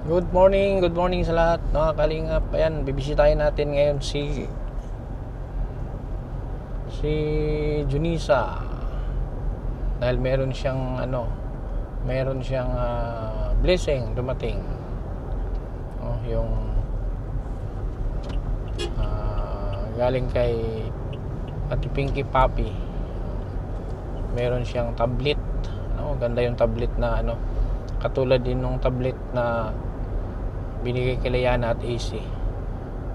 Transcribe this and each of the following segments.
Good morning sa lahat mga kalingap. Ayan, bibisitahin natin ngayon si Junisa. Dahil meron siyang blessing dumating. Yung galing kay Ate Pinky Papi. Meron siyang tablet. Ganda yung tablet na katulad din nung tablet na binigay kay Liana at AC.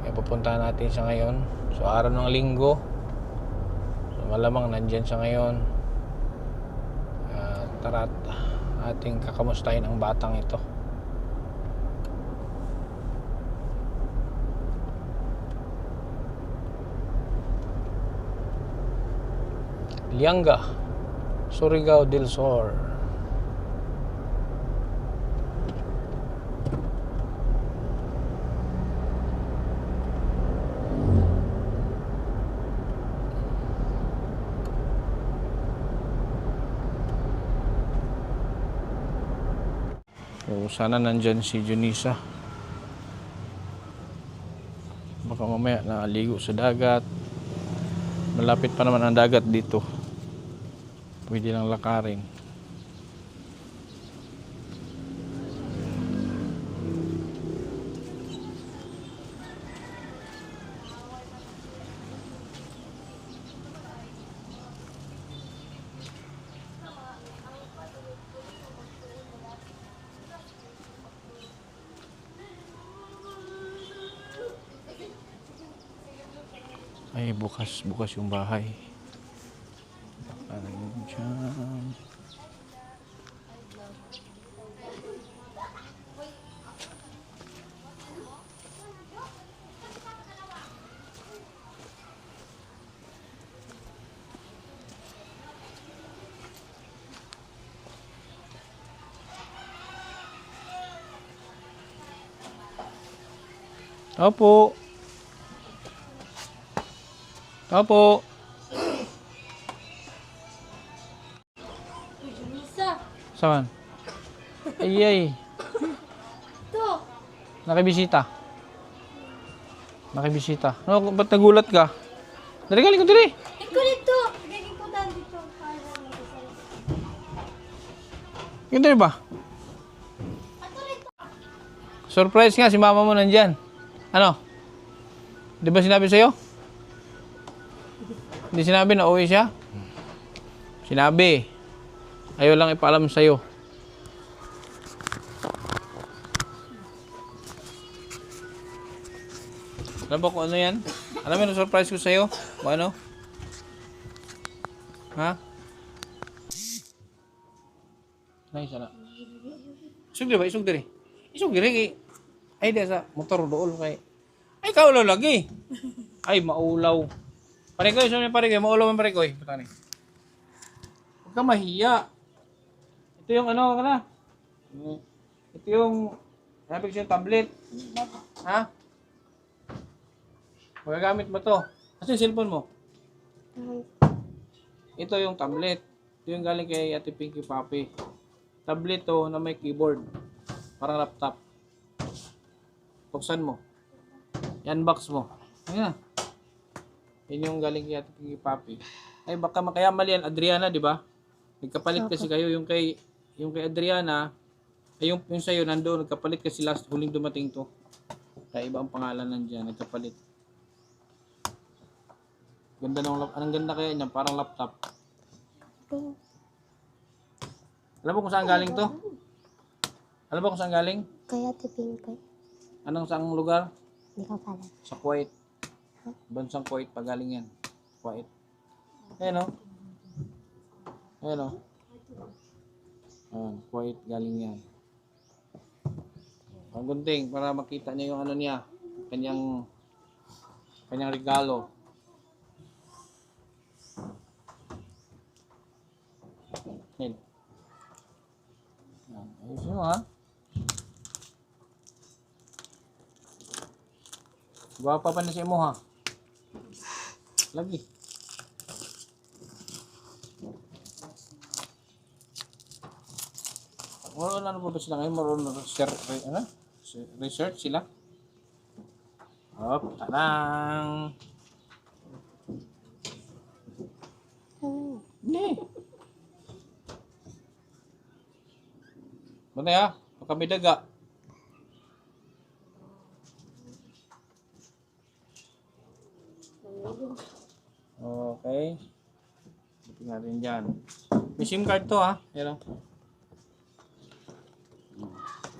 Kaya pupuntahan natin siya ngayon. So araw ng linggo, so malamang nandyan siya ngayon. Tara at ating kakamustahin ang batang ito. Lianga, Surigao del Sur. So, sana nandyan si Junisa. Baka mamaya naligo sa dagat. Malapit pa naman ang dagat dito. Pwede lang lakarin. Ay, bukas yung bahay. Ayun dyan. Opo. Opo. Junisa. Saan? Ay. Ito. Nakibisita. Ano, ba't nagulat ka? Dari galing ko diri. Ikaw dito. Gaging po tayo dito. Yung diri ba? Ato dito. Surprise nga si mama mo nandyan. Ano? Di ba sinabi sa'yo? Hindi sinabi na uwi siya? Sinabi. Ayaw lang ipaalam sa'yo. Alam ba kung ano yan? Alam mo yung surprise ko sa'yo? O ano? Ha? Ay, sana. Isog diri ba? Isog diri. Isog diri. Ay, di sa motor dool kay. Ay, kaulaw lagi. Ay, maulaw. Parekoy, so parekoy. Maulaw ang parekoy. Patani. Huwag ka mahiya. Ito yung ano ka na. Ito yung sabi ko yung tablet. Ha? Magagamit mo to. Kasi yung cellphone mo. Ito yung tablet. Ito yung galing kay Ate Pinky Papi. Tablet to na may keyboard. Parang laptop. Buksan mo. I-unbox mo. Ayan. Yan yung galing kay Ate Pinky Papi. Ay baka kaya mali yan, Adriana, di ba? Nagkapalit kasi kayo yung kay Adriana. Ay yung sa'yo nandoon, nagkapalit kasi last huling dumating to. Kaya iba ang pangalan nandiyan, nagkapalit. Ganda anong ganda kaya niya, parang laptop. Alam mo kung saan galing to? Alam mo kung saan galing? Kaya tipin ko. Anong saang lugar? Hindi ko pala. Sa Kuwait. Bansang Kuwait pa galing yan. Kuwait. Ayan o. Ayan o. Ayan, Kuwait galing yan. Ang gunting para makita niya yung ano niya. Kanyang regalo. Ayan. Ayusin mo ha. Guwapa pa na si mo ha. Lagi. Marunong ano pa ba sila ngayon? Marunong Research sila. Hop, tarang. Hindi. Bantay ha, baka may daga. Okay. Ito nga rin dyan. May SIM card to ha. Ayan o.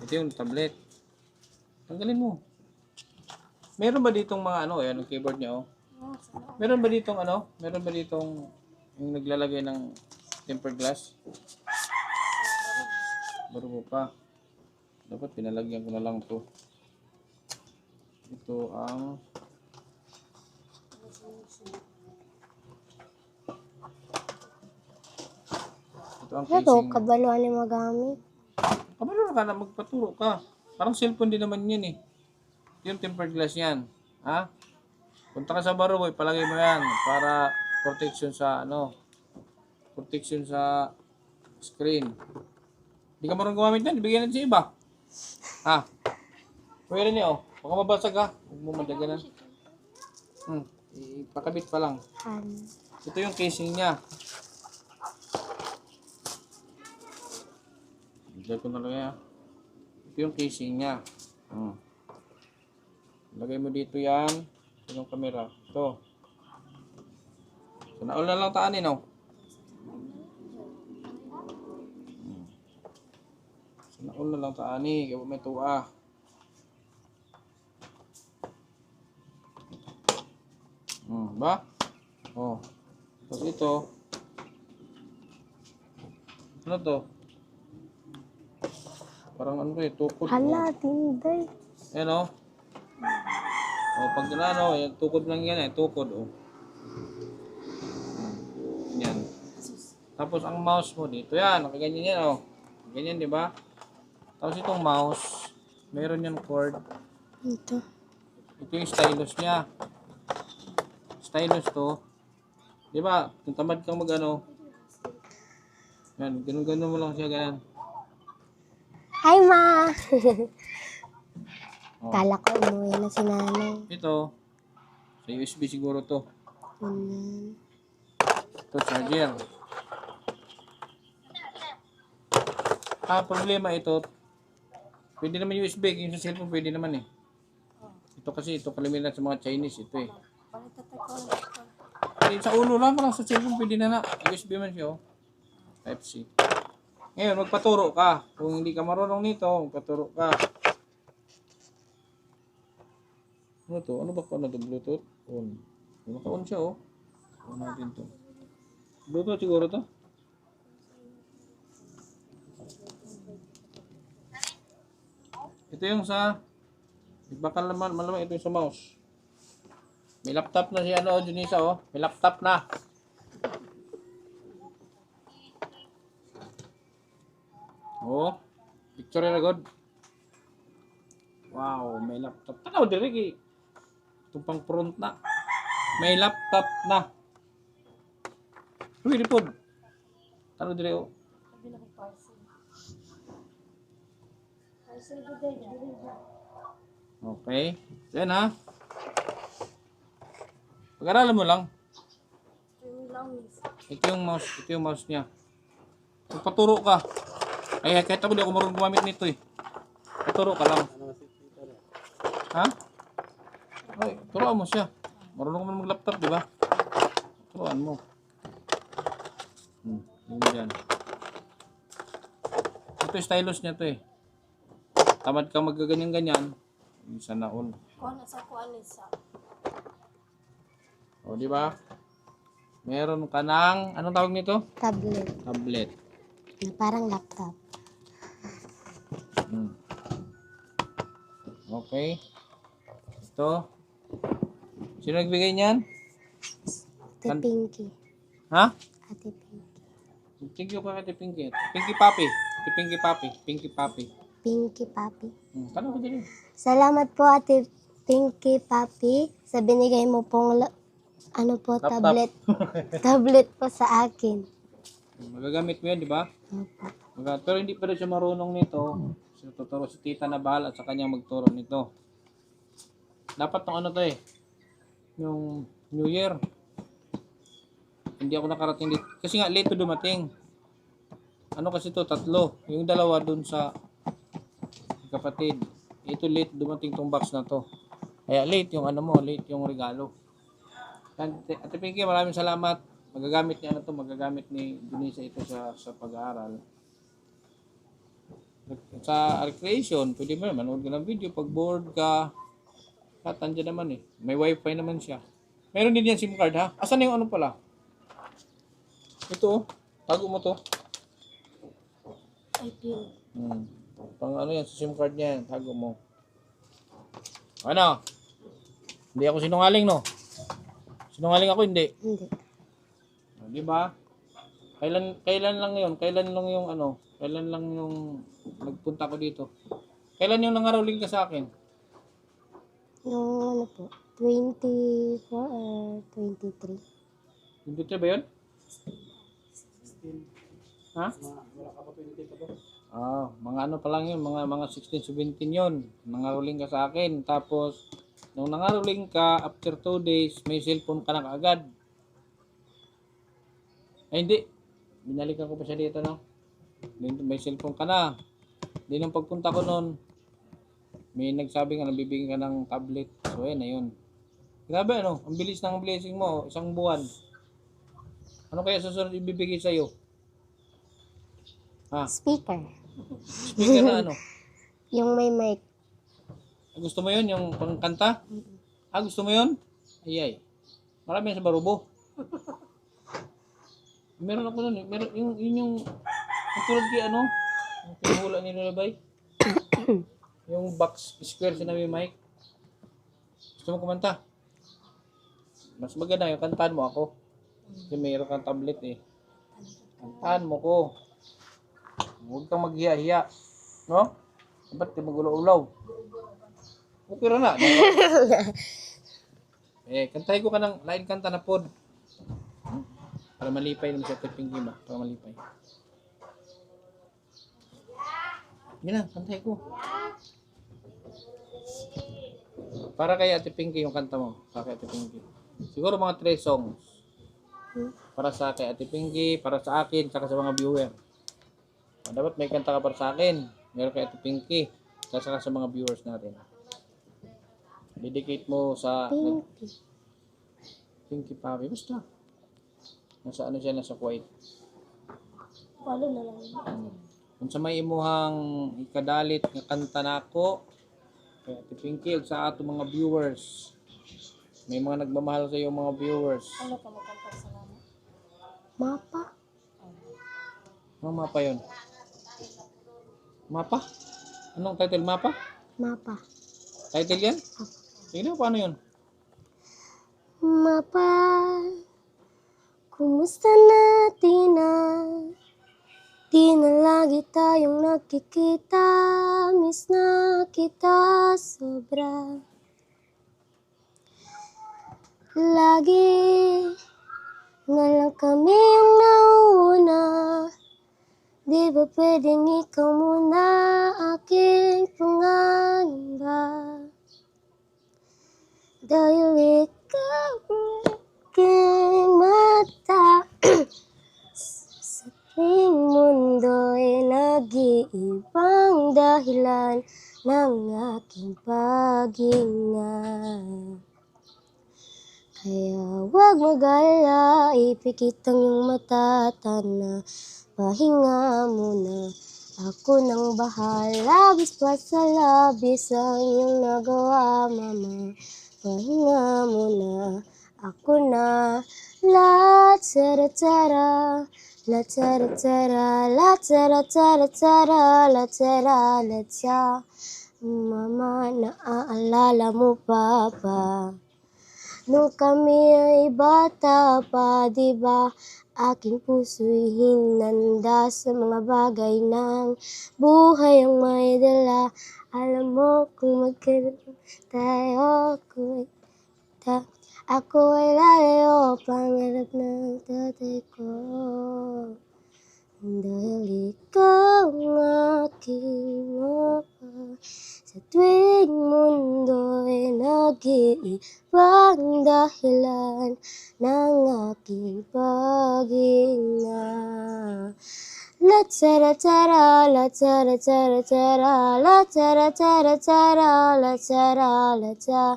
Ito yung tablet. Tanggalin mo. Meron ba ditong mga ano, ayan, yung keyboard niya oh. Meron ba ditong ano? Meron ba ditong yung naglalagay ng tempered glass? Barugo pa. Dapat pinalagyan ko na lang to. Ito ang Pero, casing. kabaluan ni magamit. Kabalo ka na, magpaturo ka. Parang cellphone din naman yan eh. Yung tempered glass yan. Ha? Punta ka sa Barugo, ipalagay mo yan para protection sa ano, protection sa screen. Hindi ka marunong gumamit yan, ibigyan natin sa iba. Ha? Pwede niya oh. Baka mabasag ha. Huwag mo madaganan. Ipakabit pa lang. Ito yung casing niya. Bigay ko na lang yan. Ito yung casing niya. Lagay mo dito yan. Ito yung camera. Ito. So, naul na lang taanin oh. So, naul na lang taanin. Kaya may tuwa. Ba? Oh. Tapos ito. Ano to? Parang ano eh, tukod. Hala, tinday. Ayan o. O, pag ano, yan, tukod lang yan eh, tukod o. Yan. Tapos ang mouse mo dito, yan, nakaganyan yan o. Ganyan, di ba? Tapos itong mouse, meron yan cord. Ito. Ito yung stylus niya. Stylus to. Di ba? Kung tamad kang mag ano, yan, ganun-ganun mo lang siya, ganun. Hi, Ma! Oh. Kala ko umuwi na si nanay. Ito, sa USB siguro to. Ganyan. Ito, charger. Problema ito, pwede naman USB, yung sa cellphone pwede naman eh. Ito kasi, ito kalimitan sa mga Chinese, ito eh. Sa ulo lang, parang sa cellphone pwede na na. USB man siya oh. Type-C. Ngayon, magpaturo ka. Kung hindi ka marunong nito, magpaturo ka. Ano to? Ano ba ano to? Bluetooth? On. Naka-on siya oh. On natin to. Bluetooth siguro to? Ito yung sa baka malamang ito yung sa mouse. May laptop na si ano, Junisa oh. May laptop na. Oh, picture na good. Wow, may laptop. Tanaw diri itong pang front na. May laptop na. Uy, ripod. Tanaw diri oh. Okay. Yan ha. Pag-aralan mo lang. Ito yung mouse niya. Magpaturo ka. Ay, kahit ako di ako marunong gumamit nito eh. Paturo ka lang. Ha? Ay, turuan mo siya. Marunong ka man mag-laptop, di ba? Turuan mo. Yun dyan. Ito yung stylus niya to eh. Tamad ka magaganyan-ganyan. Isa na all. O, di ba? Meron ka ng, anong tawag nito? Tablet. Tablet. Na parang laptop. Okay. Ito. Sino nagbigay niyan? Ate Pinky. Ha? Ate Pinky. Thank you pa kay Pinky. Pinky Papi. Pinky Papi. Pinky Papi. Pinky Papi. Tanong ko din. Salamat po, Ate Pinky Papi, sa binigay mo pong ano po, Laptop. tablet. Tablet po sa akin. Magagamit mo yan, di ba? Opo. Pero hindi pa rin siya marunong nito. So, tuturo si tita na bahala sa kanyang magturo nito. Dapat ng ano to eh, yung New Year. Hindi ako nakarating dito. Kasi nga late to dumating. Ano kasi to, tatlo. Yung dalawa dun sa kapatid. Ito late dumating tong box na to. Kaya late yung ano mo, late yung regalo. Ate Pinky, maraming salamat. Magagamit niya ano to, magagamit ni Denisa ito sa pag-aaral. Sa recreation, pwede mo naman manood ka ng video. Pag bored ka, andyan naman eh. May wifi naman siya. Meron din yan SIM card ha. Asan yung ano pala? Ito oh. Tago mo to. IPO. Pang ano yan sa SIM card niya yan. Tago mo. Ano? Hindi ako sinungaling no? Sinungaling ako hindi. Hindi. Di ba? Kailan lang 'yon? Kailan lang yung ano? Kailan lang yung nagpunta ko dito? Kailan yung nangaroling ka sa akin? Yung ano po, 24 or 23. Hindi ba 'yon? Ha? Mga ano pa lang 'yun, mga 16, 17 'yon. Nangaroling ka sa akin. Tapos nung nangaroling ka after 2 days, may cellphone ka na kaagad. Ay hindi. Binalikan ko pa siya dito no. May cellphone ka na. Di nung pagpunta ko noon, may nagsabi nga nabibigyan ka ng tablet. So ayun na yun. Grabe ano, ang bilis ng blessing mo, isang buwan. Ano kaya susunod ibibigay sa iyo? Ha? Speaker. Speaker na ano? Yung may mic. Gusto mo yun, yung pangkanta? Gusto mo yun? Ayay. Marami yan sa Barubo. Meron ako nun eh. Meron yung tulad kay ano? Yung pinahula ni Lulabay. Yung box square sa may mic. Gusto mo kumanta? Mas maganda yung kantaan mo ako. Kasi mayroon kang tablet eh. Kantaan mo ko. Huwag kang maghiya-hiya. No? Ba't di magulo-ulaw? Okay rin na. Kantay ko ka ng lain kanta na pod. Para malipay naman sa Pinky ba? Para malipay. Yan na, kantay ko. Para kay Ate Pinky yung kanta mo. Para kay Ate Pinky. Siguro mga 3 songs. Para sa kay Ate Pinky, para sa akin, saka sa mga viewer. Dapat may kanta ka para sa akin. Meron kay Ate Pinky, saka sa mga viewers natin. Dedicate mo sa Pinky Papi. Basta. Nasa ano siya, nasa Kuwait. Follow na lang. Kung sa may imuhang ikadalit nga kanta nako, kaya Ate Pinky, ug sa ato mga viewers. May mga nagmamahal sa iyo mga viewers. Ano ka magkanta sa mama? Mapa? Ano mapa yun? Mapa? Anong title? Mapa? Mapa. Title yan? Tingnan mo paano yun? Mapa, kumusta natin na? Di na lagi tayong nagkikita, miss na kita sobra. Lagi na lang kami yung nauna, di ba pwedeng ikaw muna aking pangamba? Dahil ikaw ang aking mata sa tuwing mundo'y nag-iibang dahilan ng aking paghinga. Kaya huwag mag-alala, ipikit ang iyong mata, tana, pahinga muna. Ako nang bahala, labis pa sa labis ang iyong nagawa, mama. Pahinga muna, ako na. La tsara tsara, la tsara tsara, la tsara tsara tsara, la tsara la tsara. Mama, naaalala mo pa ba? Nung kami ay bata pa, di ba? Aking puso'y hinanda sa mga bagay ng buhay ang may dala. Alam mo kung magkaroon tayo, ako ay lalayo, pangarap ng tatay ko. Dahil ikaw ang aking mapa. Sa tuwing mundo'y nag-iibang dahilan ng aking paghinga. La tara tara, la tara tara tara, la tara tara tara, la tara la ta,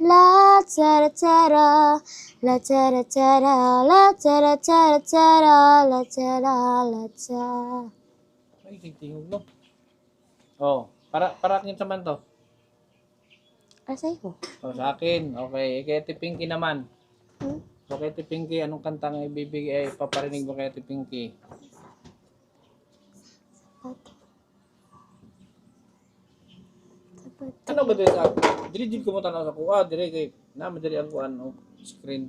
la tara tara, la tara tara, la tara tara tara, la tara la ta. Ay, tingog no. Oh, para akin naman to. Asay ko? Oh, sa akin. Okay, kay Ate Pinky naman. So, kay Ate Pinky, anong kanta nga ibibigay, paparinig mo kay Ate Pinky? Ano ba dito? Dili ko mo tanaw sa kuha, dire kay na madiri ang kuan o screen.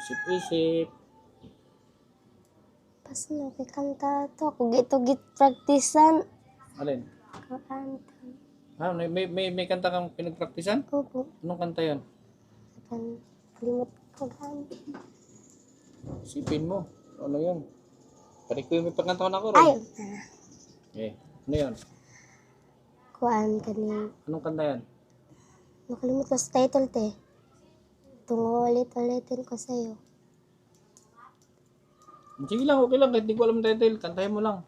Isip-isip. Pas na kay kanta to. Kung ito git praktisan. Alin? Kanta. Ha, may kanta kang pinagpraktisan? Opo. Anong kanta 'yon? Kan limot ko kanta. Isipin mo. Ano 'yon? Pare ko may pagkanta ko na ako Ay! ron. Ano 'yon? Kuan kani. Anong kanta 'yan? Nakalimot ko sa title te. Tungo ulit-ulitin ko sa'yo. Sige lang, okay lang. Kahit di ko alam ang title, kantahin mo lang.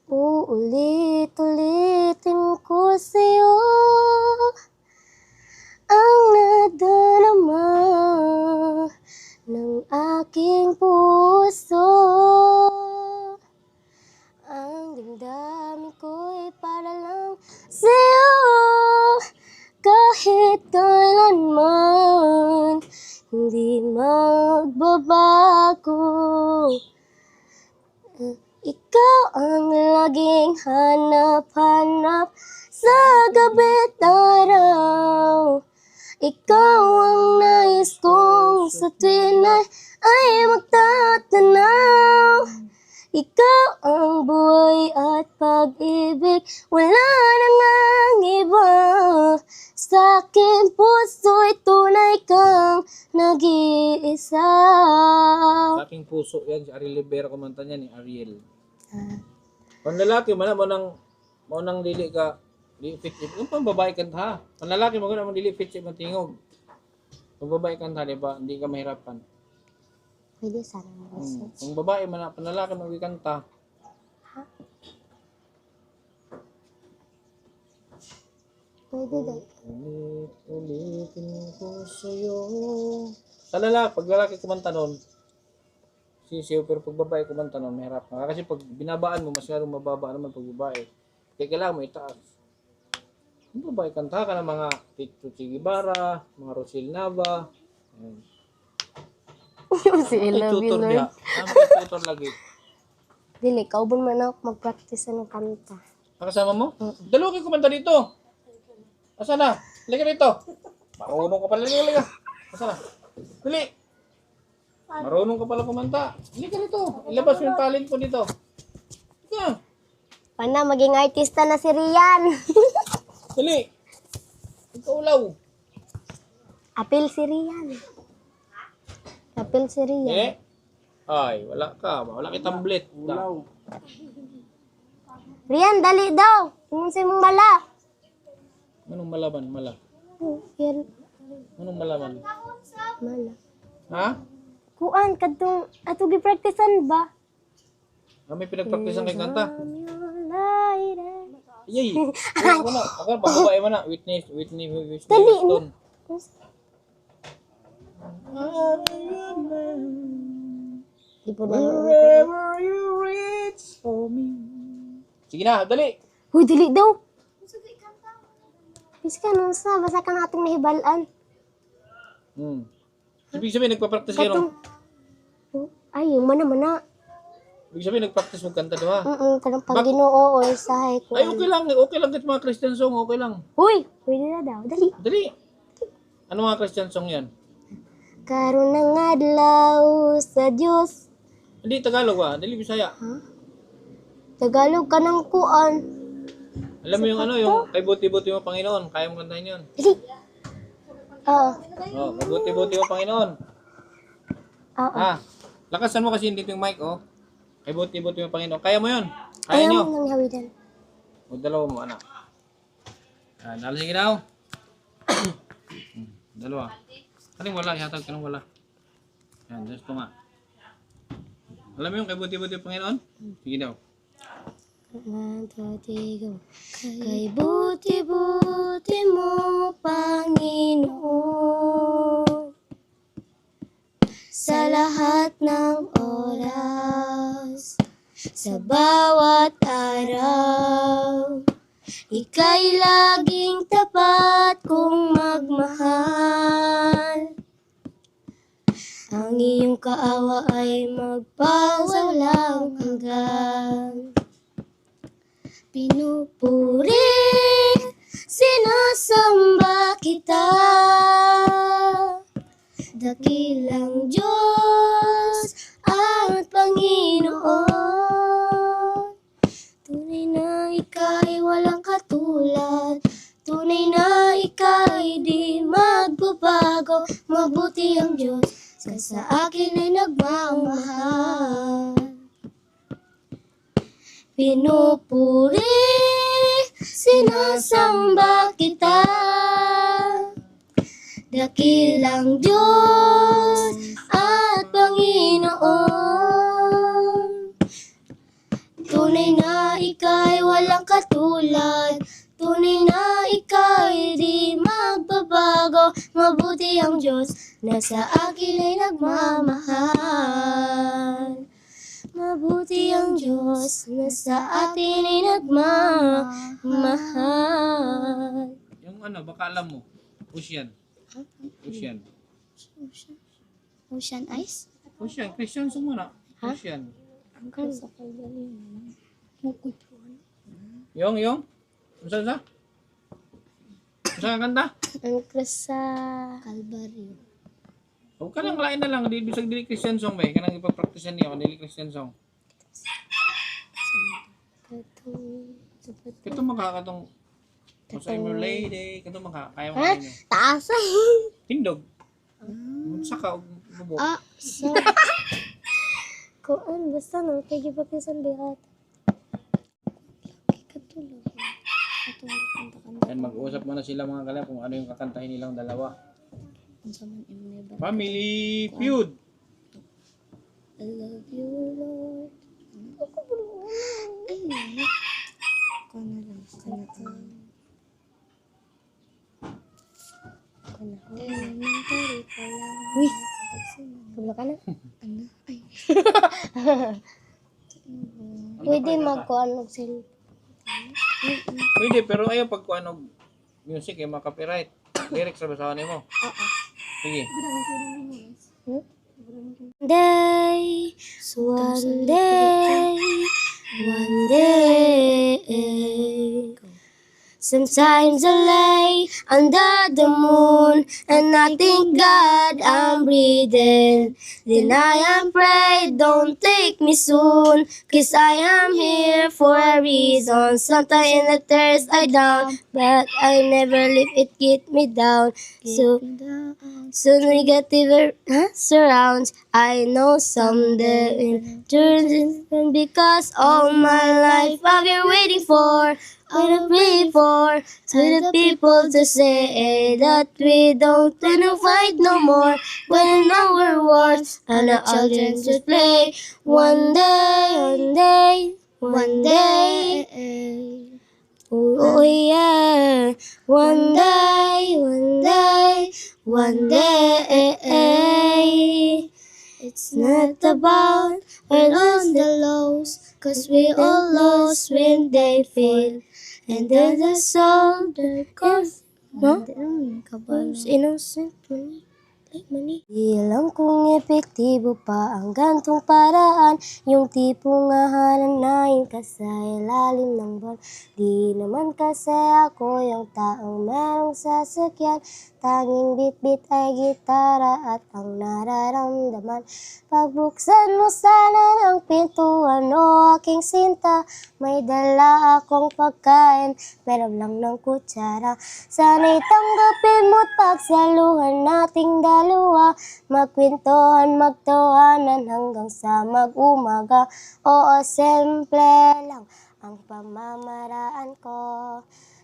Uulit-ulitin ko sa'yo ang nadarama ng aking puso. Ang damdamin ko'y para lang sa'yo. Kahit kailanman hindi magbabago. Ikaw ang laging hanap-hanap sa gabi't araw. Ikaw ang nais kong sa tuwin ay magtatanaw. Ikaw ang buhay at pag-ibig, wala nang iba. Sa aking puso'y tunay kang nag-iisa. Sa aking puso, yan. Si Ariel Rivera kumanta niya ni Ariel. Kung lalaki, mo nang dili ka, di fit it. Kung pang babae kanta ha. Kung lalaki, mo nang dili fit it matingog. Kung babae kanta, di ba? Hindi ka mahirapan. Pwede sana mag-research. Kung babae, panlalaki magkikanta. Pwede daw. Ulit-ulitin ko sa'yo. Sa lalaki, pag lalaki kumanta nun, sisiyo, pero pag babae kumanta nun, mahirap ka. Kasi pag binabaan mo, masyadong mababa naman pag babae. Kaya kailangan mo itaas. Kung babae, kanta ka ng mga Tito Chigibara, mga Rosil Nava. Ayan. Si Ay, Love you, tutor Lord. niya. Ang tutor lagi. Dili, kaubon man ako mag-practice ng kanta. Nakasama mo? Dalawa kayo kumanta dito. Asa na? Halika rito. Marunong ka pala. Halika. Asa na? Dali. Marunong ka pala kumanta. Halika rito. Ilabas mo yung talent mo dito. Halika. Pana, maging artista na si Rian. Dali. Ikaulaw. Apil si Rian. Apil si Rian. Eh? Ay, wala ka. Wala kitang blit. Ulaw. Rian, dali daw. Tingin sa mong mala. Anong malaman? Mala. Yan. Anong malaman? Mala. Ha? Kuan, kadtong ato gi-practicean ba? May pinagpraktisan kay kanta. Light. Yay! Ako na. Ako na. Pagbabae mo na. Whitney Dali. Houston. Di po na. Wherever you reach for me. Sige na, dali. Huy, dili daw. Bis ka nung sa, basta ka nating nahibalaan. Ibig sabihin, nagpa-practice kayo. Katong, ay, yung mana-mana. Ibig sabihin, nagpractice mo kanta doon, ha? Kanang pag-ginoo o isahay ko. Ay, okay lang kahit mga Christian song, okay lang. Huy, pwede na daw. Dali. Dali. Ano mga Christian song yan? Karon ng adlaw sa Diyos. Hindi, Tagalog ba? Dali, Bisaya. Tagalog ka ng kuan. Alam mo yung ano, yung kay buti-buti mo Panginoon, kaya mo kantahin yun. Dali. Oo. Oh, kay buti-buti mo Panginoon. Oo. Ha? Lakasan mo kasi dito yung mic, oh. Kay buti-buti mo Panginoon. Kaya mo yun. Kaya Ayaw nyo. mo nang hawidan. O dalawa mo, anak. Sige daw. Dalawa. Kaling wala, ihatag ka ng wala. Yan, just ito nga. Alam mo yung kay buti-buti mo Panginoon? Sige daw. 1, 2, 3, go. Kay buti-buti mo, Panginoon, sa lahat ng oras, sa bawat araw, ika'y laging tapat kong magmahal. Ang iyong kaawa ay magpawalang hanggan. Pinupuri, sinasamba kita, dakilang Diyos at Panginoon. Tunay na ika'y walang katulad, tunay na ika'y di magbabago. Mabuti ang Diyos, sa akin ay nagmamahal. Pinupuri, sinasamba kita, dakilang Diyos at Panginoon. Tunay na ika'y walang katulad, tunay na ika'y di magbabago. Mabuti ang Diyos na sa akin ay nagmamahal. Mabuti ang Diyos na sa atin ay nagmamahal. Yung ano, baka alam mo. Ocean. Ocean. Ocean Ice? Ocean. Christian song muna. Ha? Ocean. Ang kanta ko galing. Yung? Saan? Saan ka kanta? Ang cross sa Calvary. Huwag ka lang, lain na lang. Di bisag dili Christian song ba? Kanang ipapraktisan niya. Dili Christian song. Ito makakatong Masay mo lady. Ito makakaya mo Ha? kanyo. Taas ay. Hindog. Saka, bubo. So, kuan, basta no, kay gipakisan bihat. Katulog. Katulog kanta-kanta. Yan, mag-uusap muna sila mga kalya kung ano yung kakantahin nilang dalawa. Unsa man imong never. Family Feud. I love you, Lord. Ay, ko na lang. Kana to. Kana. Elementary pa lang. Uy! Kabla ka na? Ano? Ay. Pwede magkuhan og cellphone. Pwede, pero ayaw pag kuha ng music, yung mga copyright. Lyrics sa basahan mo. Oo. Sige. Day, one day. Sometimes I lay under the moon and I thank God I'm breathing. Then I am pray, don't take me soon, 'cause I am here for a reason. Sometimes in the thirst I down, but I never let it get me down. So negative surrounds. I know someday it turns in, because all my life I've been waiting for. I'm praying for to the people to say that we don't wanna fight no more. When our wars and our children just play. One day. Oh yeah, one day. It's not about our lows, the lows, 'cause we all lost when they fail. And then the soul that goes, no? Who's innocent like money? Di alam kung epektibo pa ang gantong paraan, yung tipong hahananayin ka sa ilalim ng buwan. Di naman kasi ako yung taong merong sasakyan Tanging bit-bit ay gitara at ang nararamdaman. Pagbuksan mo sana ng pintuan o aking sinta, may dala akong pagkain, meron lang ng kutsara. Sana'y tanggapin mo't pagsaluhan nating dalawa, magkwentuhan, magtawanan hanggang sa mag-umaga. Oo, simple lang ang pamamaraan ko.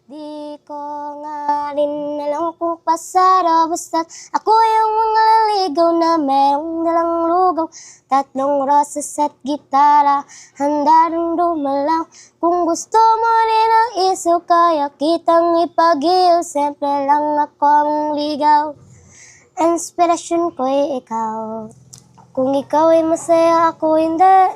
Di ko nga rin alam kung pasara, basta't ako yung mga laligaw na merong dalang lugaw. 3 rosas at gitara, handa rin dumalaw. Kung gusto mo rin ang iso, kaya kitang ipag-iyo. Siyempre lang ako ang ligaw, inspirasyon ko'y ikaw. Kung ikaw ay masaya, ako hindi,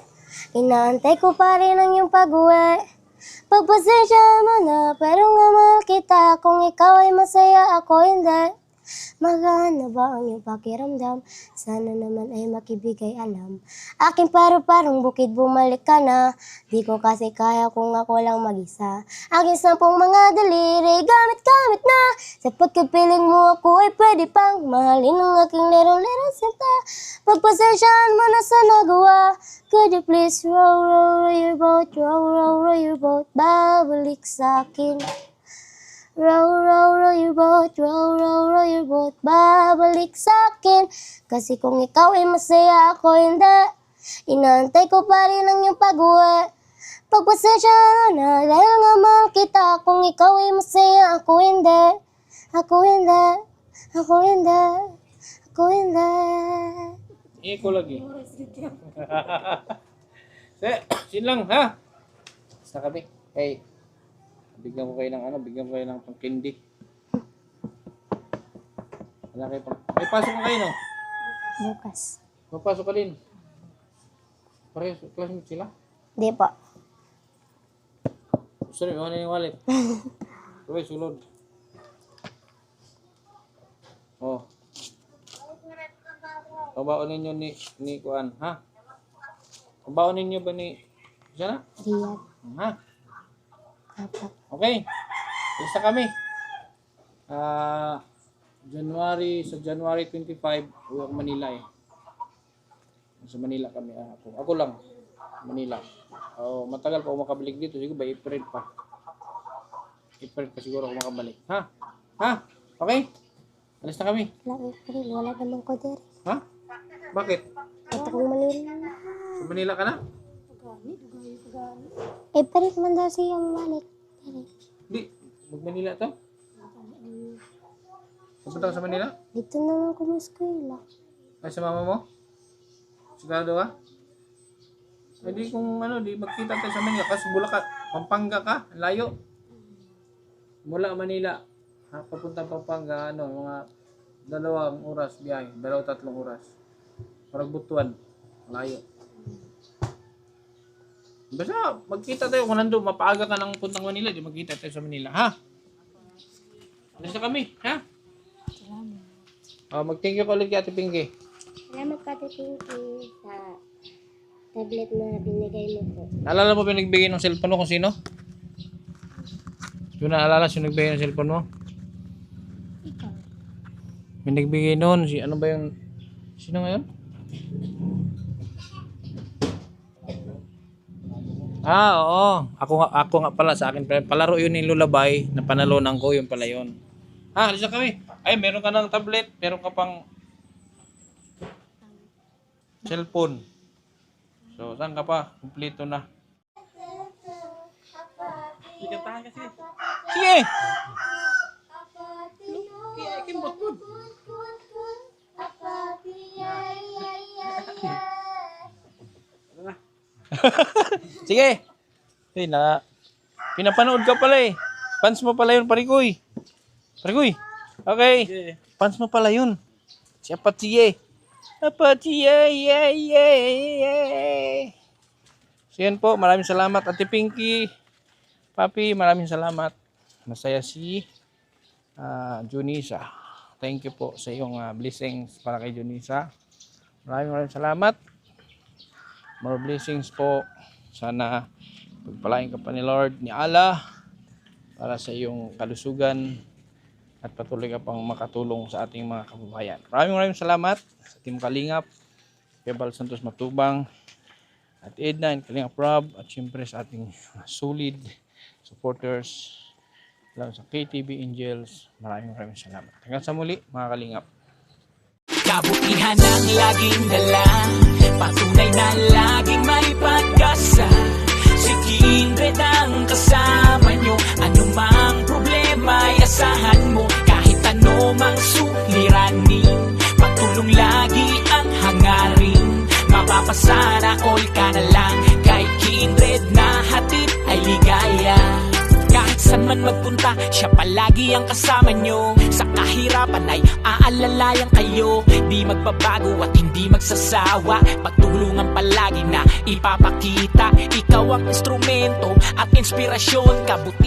inaantay ko pa rin ang iyong pag-uwi. Pagpasensya mo na, pero nga mahal kita. Kung ikaw ay masaya, ako hindi. Magaan na ba ang iyong pakiramdam? Sana naman ay makibigay alam. Aking paru-parang bukid, bumalik ka na. Di ko kasi kaya kung ako lang mag-isa. Aking 10 mga daliri, gamit-gamit na. Sa pagkapiling mo ako ay pwede pang mahalin ang aking lerong-lerong sinta. Pagpasensyaan mo na sa nagawa. Could you please row, row, row your boat, row, row, row your boat, babalik sa akin. Row, row, row your boat, row, row, row your boat, babalik sa akin. Kasi kung ikaw ay masaya, ako hindi, inaantay ko pa rin ang iyong pag-uwi. Pagpasensya na dahil nga mahal kita. Kung ikaw ay masaya, ako hindi, ako hindi, ako hindi, ako hindi. Iko lagi. Sin lang, ha? Basta kami. Hey, bigyan ko kayo ng bigyan ko kayo ng pang-candy. Wala kayo pang... May pasok na kayo, no? Bukas. Papasok ka din. Parehas, classmate sila. Di po. Sorry, ano yung wallet? Okay, sulod. Oh. Pabaon ninyo ni Kuan, ha? Pabaon ninyo ba ni... Siya na? Riyad. Ha? Apat. Okay. Isa kami. January 25, uwi ako Manila eh. Sa Manila kami. Ako lang. Manila. Matagal pa ako makabalik dito. Siguro ba April pa. April pa siguro ako makabalik. Ha? Ha? Okay? Alis na kami. Wala, April. Wala naman ko dere. Ha? Bakit? Ito kong Manila. Sa Manila ka na? April man daw siyang balik. Dere. Hindi. Mag-Manila to? Pupunta ka sa Manila? Dito na lang ko sa eskwela. Ay, sa mama mo? Sigurado ka? Ay, di kung di magkita tayo sa Manila. Kasi Bulacan, Pampanga ka, ang layo. Mula Manila, papunta Pampanga, mga 2 oras biyahe, 2-3 oras. Parang Butuan, layo. Basta magkita tayo kung nandun, mapaaga ka ng puntang Manila, di magkita tayo sa Manila, ha? Alis na kami, ha? Mag-thank you ka ulit kay Ate Pinky. Salamat ka, Pinky, sa tablet na binigay mo po. Naalala mo ba yung nagbigay ng cellphone mo kung sino? Yung naalala sino nagbigay ng cellphone mo? Ikaw. May nagbigay noon, ano ba yung... Sino ngayon? Oo. Ako nga pala sa akin. Palaro yun ni Lulabay na panalunan ko, yun pala yun. Alis na kami. Ay, meron ka ng tablet, meron ka pang cellphone. So, saan ka pa? Kompleto na. Ikatahan kasi. Sige! Kimbot mo. Sige! Hey, pinapanood ka pala eh. Fans mo pala yun, Parikoy. Parikoy. Okay. Fans mo pala yun. Si Apatie. Apatie, yeah. So yan po, maraming salamat Ate Pinky. Papi, maraming salamat. Masaya si Junisa. Thank you po sa iyong blessings para kay Junisa. Maraming salamat. More blessings po. Sana pagpalain ka pa ni Lord, ni Allah, para sa iyong kalusugan. at patuloy ka pang makatulong sa ating mga kababayan. Maraming salamat sa Team Kalingap, kay Bal Santos Matubang, at Edna and Kalingap Rob, at syempre sa ating solid supporters, lalo sa KTV Angels. Maraming salamat. Hanggang sa muli mga Kalingap. Kabutihan ang laging dala, patunay na laging may pag-asa. Si Kindred ang kasama nyo, anumang problema ay asahan mo. Kahit anumang suliranin, pagtulong lagi ang hangarin. Mapapasana all ka na lang, kay Kindred na hatid ay ligaya. Kahit saan man magpunta, siya palagi ang kasama nyo. Sa kahirapan ay aalalayan kayo. Di magbabago at hindi magsasawa, pagtulungan palagi na ipapakita. Ikaw ang instrumento at inspirasyon, kabuti